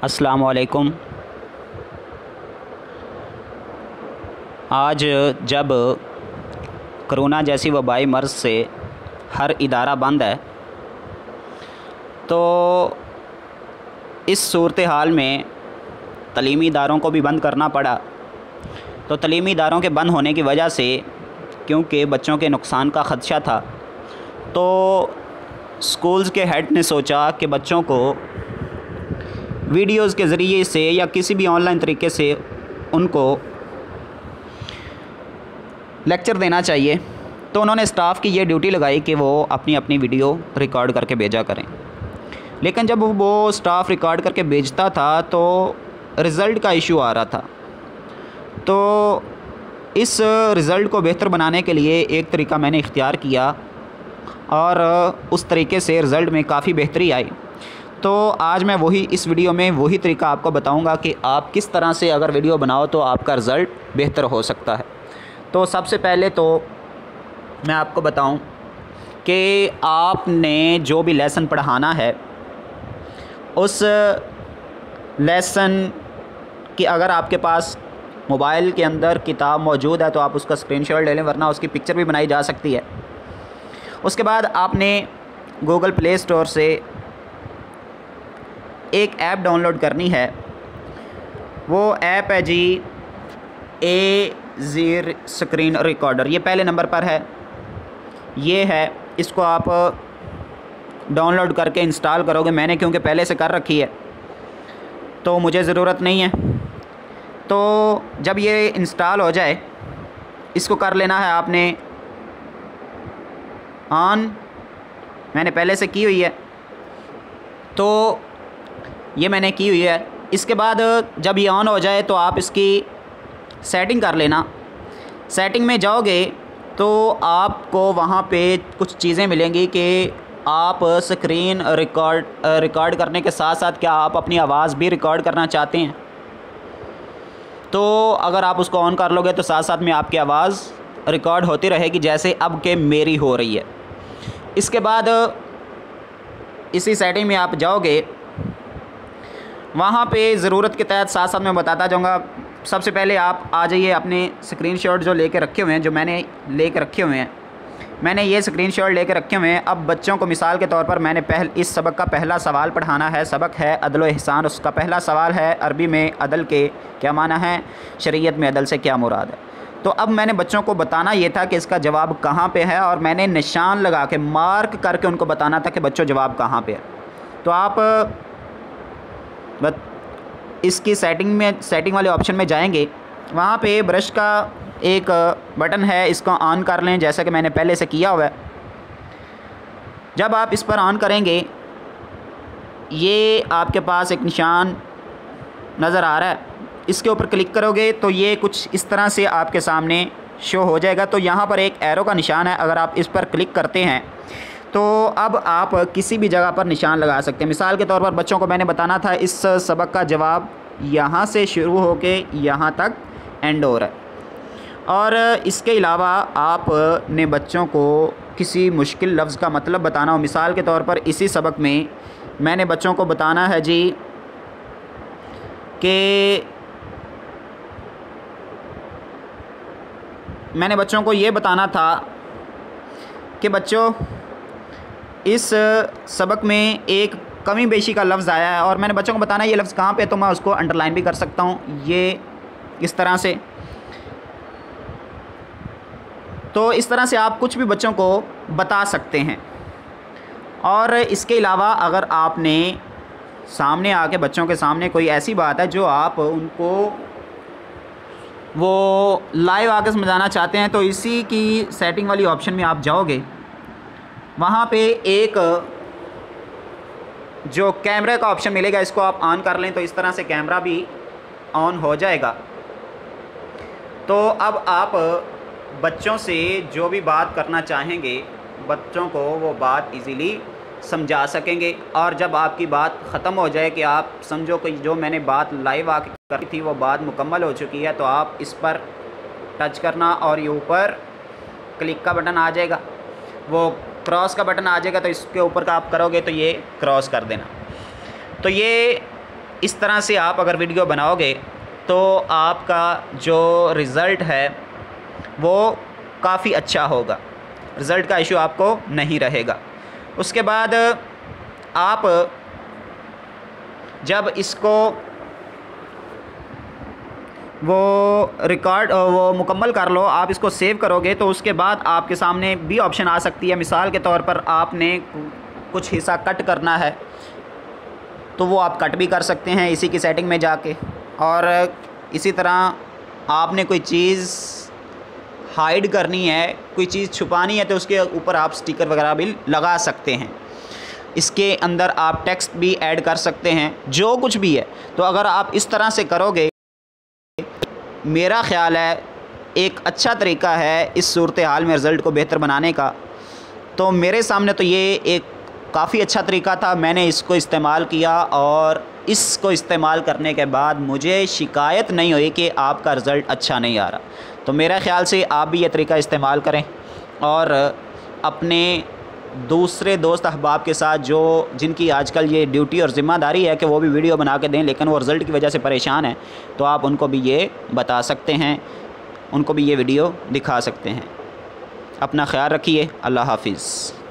अस्सलामु अलैकुम। आज जब कोरोना जैसी वबाई मर्ज़ से हर इदारा बंद है, तो इस सूरत हाल में तलीमी इदारों को भी बंद करना पड़ा। तो तलीमी इदारों के बंद होने की वजह से, क्योंकि बच्चों के नुकसान का ख़दशा था, तो स्कूल्स के हेड ने सोचा कि बच्चों को वीडियोज़ के ज़रिए से या किसी भी ऑनलाइन तरीके से उनको लेक्चर देना चाहिए। तो उन्होंने स्टाफ की ये ड्यूटी लगाई कि वो अपनी अपनी वीडियो रिकॉर्ड करके भेजा करें। लेकिन जब वो स्टाफ रिकॉर्ड करके भेजता था तो रिज़ल्ट का इशू आ रहा था। तो इस रिज़ल्ट को बेहतर बनाने के लिए एक तरीका मैंने इख्तियार किया और उस तरीके से रिज़ल्ट में काफ़ी बेहतरी आई। तो आज मैं इस वीडियो में वही तरीका आपको बताऊंगा कि आप किस तरह से अगर वीडियो बनाओ तो आपका रिज़ल्ट बेहतर हो सकता है। तो सबसे पहले तो मैं आपको बताऊं कि आपने जो भी लेसन पढ़ाना है, उस लेसन की अगर आपके पास मोबाइल के अंदर किताब मौजूद है तो आप उसका स्क्रीनशॉट ले लें, वरना उसकी पिक्चर भी बनाई जा सकती है। उसके बाद आपने गूगल प्ले स्टोर से एक ऐप डाउनलोड करनी है। वो ऐप है जी एज़ीर स्क्रीन रिकॉर्डर। ये पहले नंबर पर है, ये है। इसको आप डाउनलोड करके इंस्टॉल करोगे। मैंने क्योंकि पहले से कर रखी है तो मुझे ज़रूरत नहीं है। तो जब ये इंस्टॉल हो जाए, इसको कर लेना है आपने ऑन। मैंने पहले से की हुई है, तो ये मैंने की हुई है। इसके बाद जब ये ऑन हो जाए तो आप इसकी सेटिंग कर लेना। सेटिंग में जाओगे तो आपको वहाँ पे कुछ चीज़ें मिलेंगी कि आप स्क्रीन रिकॉर्ड करने के साथ साथ क्या आप अपनी आवाज़ भी रिकॉर्ड करना चाहते हैं। तो अगर आप उसको ऑन कर लोगे तो साथ साथ में आपकी आवाज़ रिकॉर्ड होती रहेगी, जैसे अब के मेरी हो रही है। इसके बाद इसी सेटिंग में आप जाओगे, वहाँ पे ज़रूरत के तहत साथ साथ मैं बताता जाऊँगा। सबसे पहले आप आ जाइए अपने स्क्रीनशॉट जो लेके रखे हुए हैं, जो मैंने लेके रखे हुए हैं। मैंने ये स्क्रीनशॉट लेके रखे हुए हैं। अब बच्चों को मिसाल के तौर पर मैंने इस सबक का पहला सवाल पढ़ाना है। सबक है अदल व इहसान। उसका पहला सवाल है अरबी में अदल के क्या माना है, शरीयत में अदल से क्या मुराद है। तो अब मैंने बच्चों को बताना ये था कि इसका जवाब कहाँ पे है, और मैंने निशान लगा के मार्क करके उनको बताना था कि बच्चों जवाब कहाँ पे है। तो आप इसकी सेटिंग वाले ऑप्शन में जाएंगे। वहाँ पे ब्रश का एक बटन है, इसको ऑन कर लें जैसा कि मैंने पहले से किया हुआ है। जब आप इस पर ऑन करेंगे, ये आपके पास एक निशान नज़र आ रहा है, इसके ऊपर क्लिक करोगे तो ये कुछ इस तरह से आपके सामने शो हो जाएगा। तो यहाँ पर एक एरो का निशान है, अगर आप इस पर क्लिक करते हैं तो अब आप किसी भी जगह पर निशान लगा सकते हैं। मिसाल के तौर पर बच्चों को मैंने बताना था इस सबक का जवाब यहाँ से शुरू होके यहाँ तक एंड हो रहा है। और इसके अलावा आपने बच्चों को किसी मुश्किल लफ्ज़ का मतलब बताना हो। मिसाल के तौर पर इसी सबक में मैंने बच्चों को बताना है जी कि मैंने बच्चों को ये बताना था कि बच्चों इस सबक में एक कमी बेशी का लफ्ज़ आया है, और मैंने बच्चों को बताना ये लफ्ज़ कहाँ पे, तो मैं उसको अंडरलाइन भी कर सकता हूँ ये इस तरह से। तो इस तरह से आप कुछ भी बच्चों को बता सकते हैं। और इसके अलावा अगर आपने सामने आके बच्चों के सामने कोई ऐसी बात है जो आप उनको वो लाइव आके समझाना चाहते हैं, तो इसी की सेटिंग वाली ऑप्शन में आप जाओगे। वहाँ पे एक जो कैमरे का ऑप्शन मिलेगा, इसको आप ऑन कर लें तो इस तरह से कैमरा भी ऑन हो जाएगा। तो अब आप बच्चों से जो भी बात करना चाहेंगे, बच्चों को वो बात इजीली समझा सकेंगे। और जब आपकी बात ख़त्म हो जाए कि आप समझो कि जो मैंने बात लाइव आके करी थी वो बात मुकम्मल हो चुकी है, तो आप इस पर टच करना और ये ऊपर क्लिक का बटन आ जाएगा, वो क्रॉस का बटन आ जाएगा। तो इसके ऊपर का आप करोगे तो ये क्रॉस कर देना। तो ये इस तरह से आप अगर वीडियो बनाओगे तो आपका जो रिज़ल्ट है वो काफ़ी अच्छा होगा, रिज़ल्ट का इशू आपको नहीं रहेगा। उसके बाद आप जब इसको वो मुकम्मल कर लो, आप इसको सेव करोगे तो उसके बाद आपके सामने भी ऑप्शन आ सकती है। मिसाल के तौर पर आपने कुछ हिस्सा कट करना है तो वो आप कट भी कर सकते हैं इसी की सेटिंग में जाके। और इसी तरह आपने कोई चीज़ हाइड करनी है, कोई चीज़ छुपानी है तो उसके ऊपर आप स्टिकर वगैरह भी लगा सकते हैं। इसके अंदर आप टेक्स्ट भी ऐड कर सकते हैं, जो कुछ भी है। तो अगर आप इस तरह से करोगे, मेरा ख़्याल है एक अच्छा तरीका है इस सूरत हाल में रिज़ल्ट को बेहतर बनाने का। तो मेरे सामने तो ये एक काफ़ी अच्छा तरीका था, मैंने इसको इस्तेमाल किया और इसको इस्तेमाल करने के बाद मुझे शिकायत नहीं हुई कि आपका रिज़ल्ट अच्छा नहीं आ रहा। तो मेरा ख़्याल से आप भी ये तरीका इस्तेमाल करें और अपने दूसरे दोस्त अहबाब के साथ जिनकी आजकल ये ड्यूटी और ज़िम्मेदारी है कि वो भी वीडियो बना के दें, लेकिन वो रिज़ल्ट की वजह से परेशान हैं, तो आप उनको भी ये बता सकते हैं, उनको भी ये वीडियो दिखा सकते हैं। अपना ख्याल रखिए। अल्लाह हाफिज़।